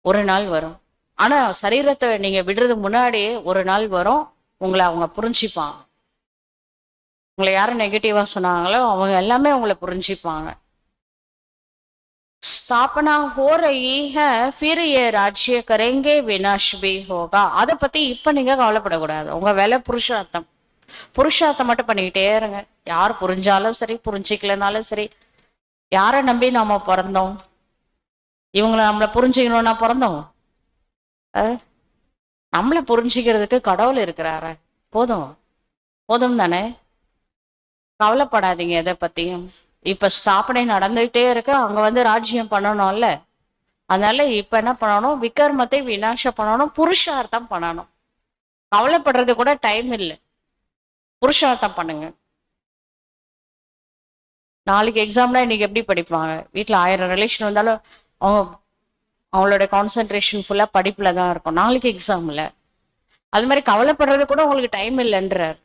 ஒரு நாள் வரும். ஆனா சரீரத்தை நீங்க விடுறதுக்கு முன்னாடியே ஒரு நாள் வரும், உங்களை அவங்க புரிஞ்சுப்பாங்க. உங்களை யாரும் நெகட்டிவா சொன்னாங்களோ அவங்க எல்லாமே உங்களை புரிஞ்சுப்பாங்க. स्थापना हो रही है फिर ये राज्य करेंगे विनाश भी होगा. அதை பத்தி இப்ப நீங்க கவலைப்படக்கூடாது. உங்க வேலை புருஷார்த்தம். புருஷார்த்தம் மட்டும் பண்ணிக்கிட்டே இருங்க. யார் புரிஞ்சாலும் சரி, புரிஞ்சிக்கலனாலும் சரி. யாரை நம்பி நாம பிறந்தோம்? இவங்களை நம்மளை புரிஞ்சுக்கணும்னா பிறந்தோம்? நம்மளை புரிஞ்சுக்கிறதுக்கு கடவுள் இருக்கிறார. போதும், போதும் தானே. கவலைப்படாதீங்க எதை பத்தியும். இப்ப ஸ்தாபனை நடந்துகிட்டே இருக்கு. அங்க வந்து ராஜ்யம் பண்ணணும்ல. அதனால இப்ப என்ன பண்ணணும்? விக்ரமத்தை விநாசம் பண்ணணும், புருஷார்த்தம் பண்ணணும். கவலைப்படுறது கூட டைம் இல்லை. புருஷார்த்தம் பண்ணுங்க. நாளைக்கு எக்ஸாம்னா இன்னைக்கு எப்படி படிப்பாங்க? வீட்டுல 1000 ரிலேஷன் வந்தாலும் அவங்களோட கான்சென்ட்ரேஷன் ஃபுல்லா படிப்புல தான் இருக்கும். நாளைக்கு எக்ஸாம்ல அது மாதிரி கவலைப்படுறது கூட உங்களுக்கு டைம் இல்லைன்றார்.